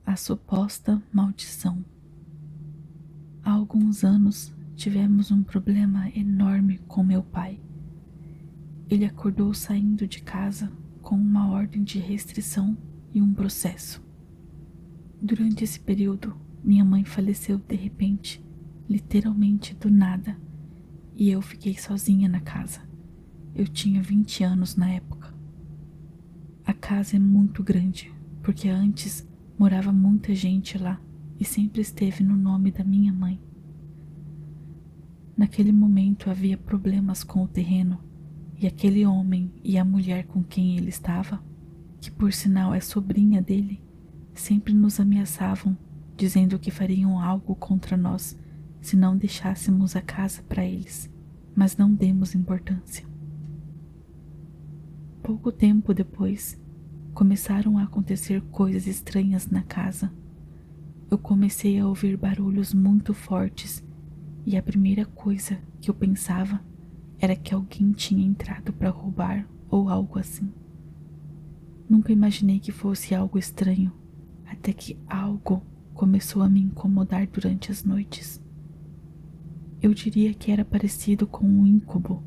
A suposta maldição. Há alguns anos tivemos um problema enorme com meu pai. Ele acordou saindo de casa com uma ordem de restrição e um processo. Durante esse período, minha mãe faleceu de repente, literalmente do nada, e eu fiquei sozinha na casa. Eu tinha 20 anos na época. A casa é muito grande, porque antes morava muita gente lá e sempre esteve no nome da minha mãe. Naquele momento havia problemas com o terreno e aquele homem e a mulher com quem ele estava, que por sinal é sobrinha dele, sempre nos ameaçavam, dizendo que fariam algo contra nós se não deixássemos a casa para eles, mas não demos importância. Pouco tempo depois, começaram a acontecer coisas estranhas na casa. Eu comecei a ouvir barulhos muito fortes e a primeira coisa que eu pensava era que alguém tinha entrado para roubar ou algo assim. Nunca imaginei que fosse algo estranho, até que algo começou a me incomodar durante as noites. Eu diria que era parecido com um incubo,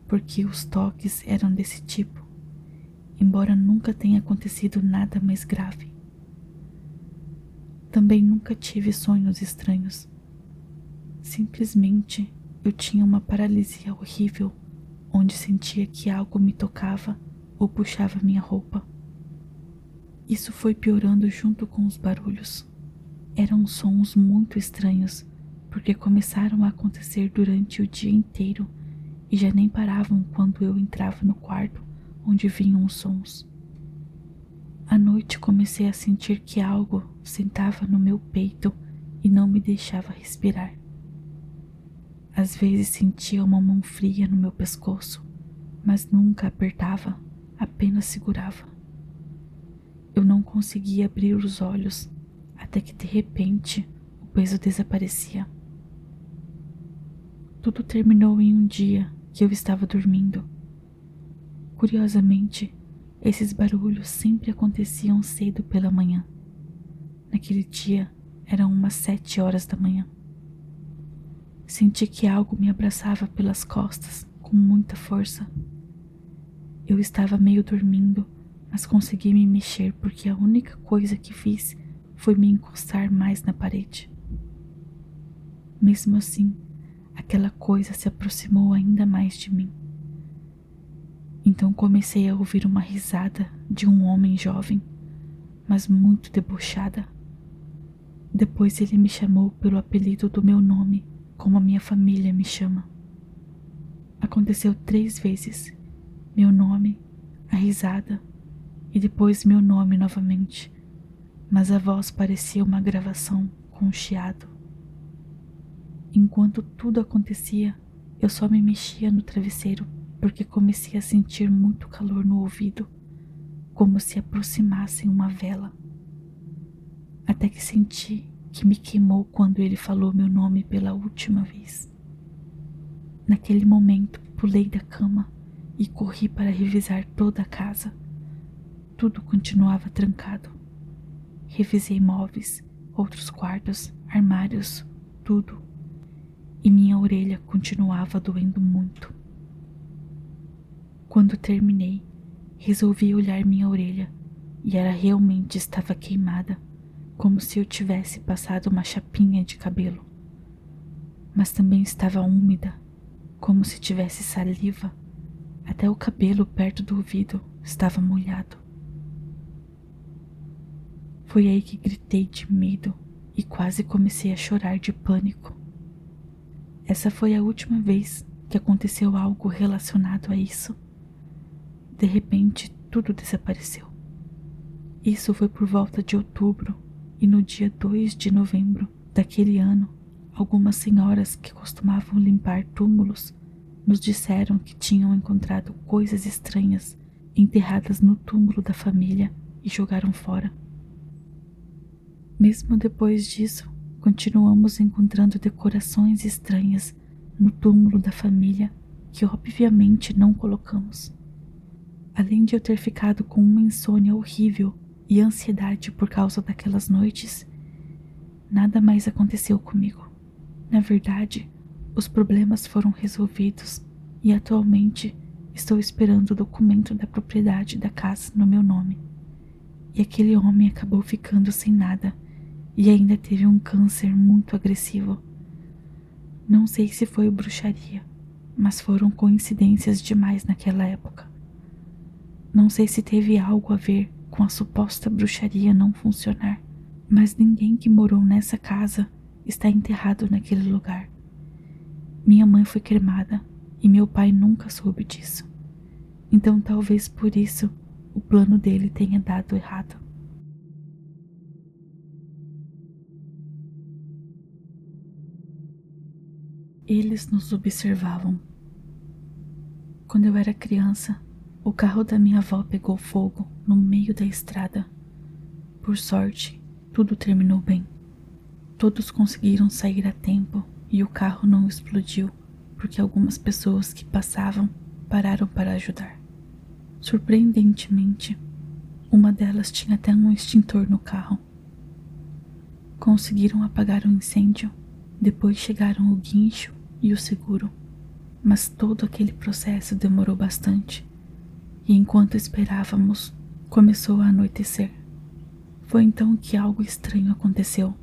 porque os toques eram desse tipo, embora nunca tenha acontecido nada mais grave. Também nunca tive sonhos estranhos. Simplesmente eu tinha uma paralisia horrível, onde sentia que algo me tocava ou puxava minha roupa. Isso foi piorando junto com os barulhos. Eram sons muito estranhos, porque começaram a acontecer durante o dia inteiro e já nem paravam quando eu entrava no quarto onde vinham os sons. À noite comecei a sentir que algo sentava no meu peito e não me deixava respirar. Às vezes sentia uma mão fria no meu pescoço, mas nunca apertava, apenas segurava. Eu não conseguia abrir os olhos, até que de repente o peso desaparecia. Tudo terminou em um dia que eu estava dormindo. Curiosamente, esses barulhos sempre aconteciam cedo pela manhã. Naquele dia eram umas 7 horas da manhã. Senti que algo me abraçava pelas costas com muita força. Eu estava meio dormindo, mas consegui me mexer porque a única coisa que fiz foi me encostar mais na parede. Mesmo assim, aquela coisa se aproximou ainda mais de mim. Então comecei a ouvir uma risada de um homem jovem, mas muito debochada. Depois ele me chamou pelo apelido do meu nome, como a minha família me chama. Aconteceu 3 vezes, meu nome, a risada e depois meu nome novamente, mas a voz parecia uma gravação com um chiado. Enquanto tudo acontecia, eu só me mexia no travesseiro porque comecei a sentir muito calor no ouvido, como se aproximassem uma vela. Até que senti que me queimou quando ele falou meu nome pela última vez. Naquele momento, pulei da cama e corri para revisar toda a casa. Tudo continuava trancado. Revisei móveis, outros quartos, armários, tudo. E minha orelha continuava doendo muito. Quando terminei, resolvi olhar minha orelha e ela realmente estava queimada, como se eu tivesse passado uma chapinha de cabelo. Mas também estava úmida, como se tivesse saliva. Até o cabelo perto do ouvido estava molhado. Foi aí que gritei de medo e quase comecei a chorar de pânico. Essa foi a última vez que aconteceu algo relacionado a isso. De repente, tudo desapareceu. Isso foi por volta de outubro e no dia 2 de novembro daquele ano, algumas senhoras que costumavam limpar túmulos nos disseram que tinham encontrado coisas estranhas enterradas no túmulo da família e jogaram fora. Mesmo depois disso, continuamos encontrando decorações estranhas no túmulo da família que obviamente não colocamos. Além de eu ter ficado com uma insônia horrível e ansiedade por causa daquelas noites, nada mais aconteceu comigo. Na verdade, os problemas foram resolvidos e atualmente estou esperando o documento da propriedade da casa no meu nome. E aquele homem acabou ficando sem nada e ainda teve um câncer muito agressivo. Não sei se foi bruxaria, mas foram coincidências demais naquela época. Não sei se teve algo a ver com a suposta bruxaria não funcionar, mas ninguém que morou nessa casa está enterrado naquele lugar. Minha mãe foi cremada e meu pai nunca soube disso. Então talvez por isso o plano dele tenha dado errado. Eles nos observavam. Quando eu era criança, o carro da minha avó pegou fogo no meio da estrada. Por sorte, tudo terminou bem. Todos conseguiram sair a tempo e o carro não explodiu porque algumas pessoas que passavam pararam para ajudar. Surpreendentemente, uma delas tinha até um extintor no carro. Conseguiram apagar o incêndio, depois chegaram o guincho e o seguro, mas todo aquele processo demorou bastante e enquanto esperávamos, começou a anoitecer. Foi então que algo estranho aconteceu.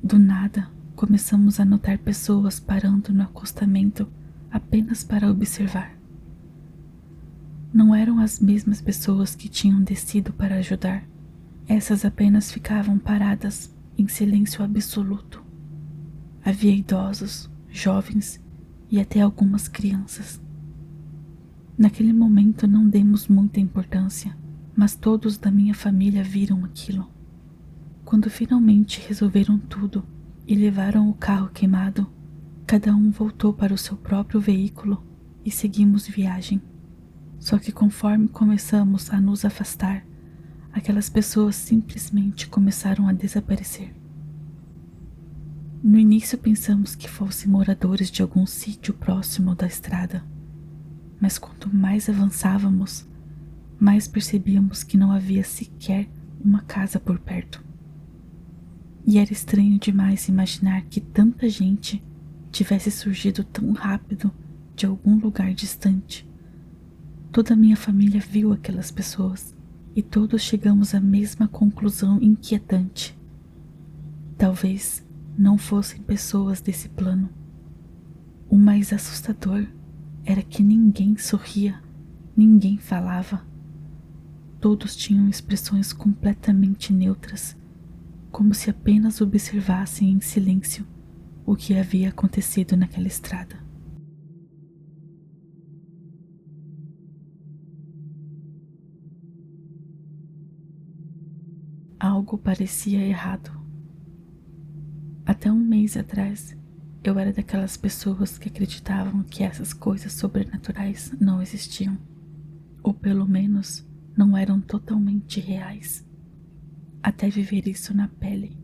Do nada, começamos a notar pessoas parando no acostamento apenas para observar. Não eram as mesmas pessoas que tinham descido para ajudar. Essas apenas ficavam paradas em silêncio absoluto. Havia idosos, jovens e até algumas crianças. Naquele momento não demos muita importância, mas todos da minha família viram aquilo. Quando finalmente resolveram tudo e levaram o carro queimado, cada um voltou para o seu próprio veículo e seguimos viagem. Só que conforme começamos a nos afastar, aquelas pessoas simplesmente começaram a desaparecer. No início pensamos que fossem moradores de algum sítio próximo da estrada, mas quanto mais avançávamos, mais percebíamos que não havia sequer uma casa por perto. E era estranho demais imaginar que tanta gente tivesse surgido tão rápido de algum lugar distante. Toda a minha família viu aquelas pessoas e todos chegamos à mesma conclusão inquietante. Talvez não fossem pessoas desse plano. O mais assustador era que ninguém sorria, ninguém falava. Todos tinham expressões completamente neutras, como se apenas observassem em silêncio o que havia acontecido naquela estrada. Algo parecia errado. Até um mês atrás, eu era daquelas pessoas que acreditavam que essas coisas sobrenaturais não existiam, ou pelo menos não eram totalmente reais. Até viver isso na pele.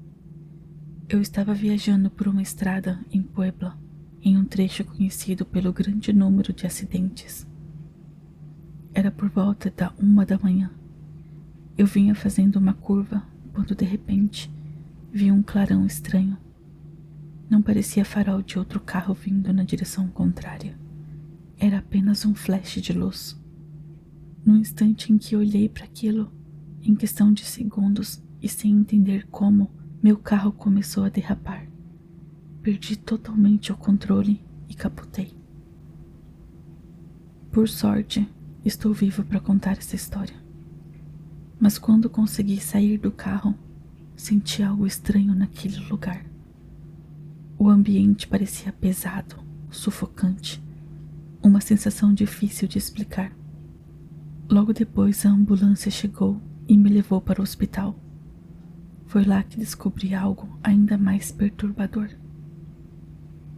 Eu estava viajando por uma estrada em Puebla, em um trecho conhecido pelo grande número de acidentes. Era por volta da 1 da manhã. Eu vinha fazendo uma curva quando de repente vi um clarão estranho. Não parecia farol de outro carro vindo na direção contrária. Era apenas um flash de luz. No instante em que olhei para aquilo, em questão de segundos e sem entender como, meu carro começou a derrapar. Perdi totalmente o controle e capotei. Por sorte, estou vivo para contar essa história. Mas quando consegui sair do carro, senti algo estranho naquele lugar. O ambiente parecia pesado, sufocante, uma sensação difícil de explicar. Logo depois a ambulância chegou e me levou para o hospital. Foi lá que descobri algo ainda mais perturbador.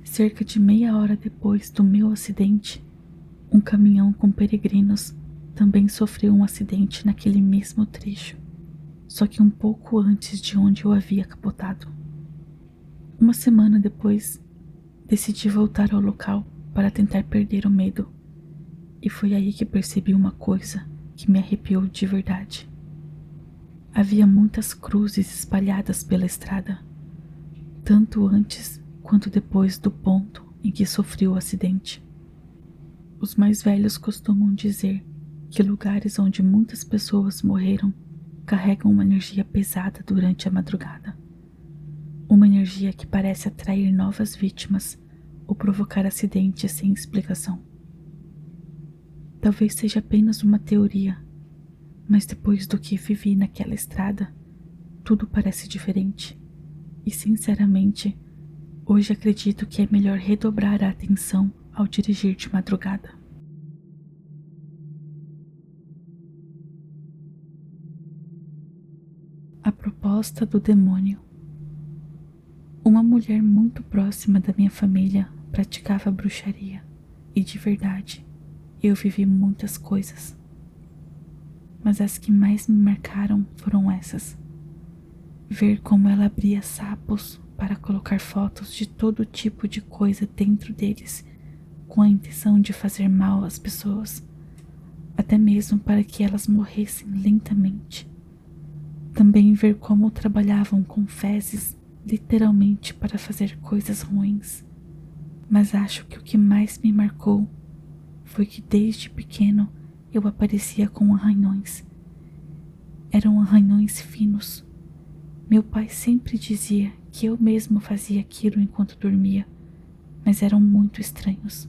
Cerca de meia hora depois do meu acidente, um caminhão com peregrinos também sofreu um acidente naquele mesmo trecho, só que um pouco antes de onde eu havia capotado. Uma semana depois, decidi voltar ao local para tentar perder o medo, e foi aí que percebi uma coisa que me arrepiou de verdade. Havia muitas cruzes espalhadas pela estrada, tanto antes quanto depois do ponto em que sofreu o acidente. Os mais velhos costumam dizer que lugares onde muitas pessoas morreram carregam uma energia pesada durante a madrugada. Uma energia que parece atrair novas vítimas ou provocar acidentes sem explicação. Talvez seja apenas uma teoria, mas depois do que vivi naquela estrada, tudo parece diferente. E sinceramente, hoje acredito que é melhor redobrar a atenção ao dirigir de madrugada. A proposta do demônio. Uma mulher muito próxima da minha família praticava bruxaria, e de verdade, eu vivi muitas coisas. Mas as que mais me marcaram foram essas. Ver como ela abria sapos para colocar fotos de todo tipo de coisa dentro deles, com a intenção de fazer mal às pessoas, até mesmo para que elas morressem lentamente. Também ver como trabalhavam com fezes, literalmente para fazer coisas ruins. Mas acho que o que mais me marcou foi que desde pequeno eu aparecia com arranhões. Eram arranhões finos. Meu pai sempre dizia que eu mesmo fazia aquilo enquanto dormia, mas eram muito estranhos.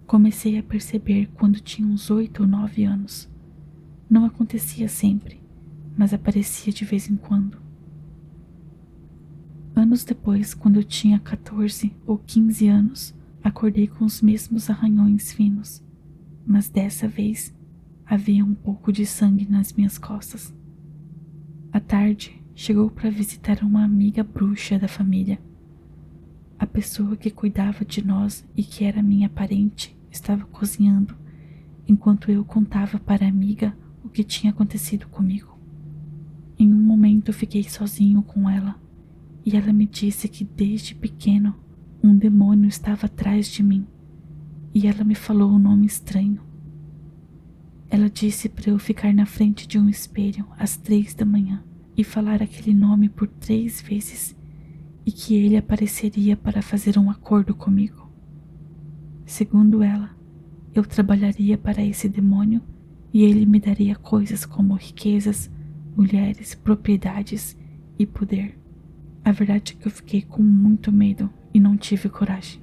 Comecei a perceber quando tinha uns 8 ou 9 anos. Não acontecia sempre, mas aparecia de vez em quando. Anos depois, quando eu tinha 14 ou 15 anos, acordei com os mesmos arranhões finos, mas dessa vez havia um pouco de sangue nas minhas costas. À tarde, chegou para visitar uma amiga bruxa da família. A pessoa que cuidava de nós e que era minha parente estava cozinhando, enquanto eu contava para a amiga o que tinha acontecido comigo. Em um momento fiquei sozinho com ela, e ela me disse que desde pequeno um demônio estava atrás de mim, e ela me falou um nome estranho. Ela disse para eu ficar na frente de um espelho às 3 da manhã e falar aquele nome por 3 vezes, e que ele apareceria para fazer um acordo comigo. Segundo ela, eu trabalharia para esse demônio e ele me daria coisas como riquezas, mulheres, propriedades e poder. A verdade é que eu fiquei com muito medo e não tive coragem.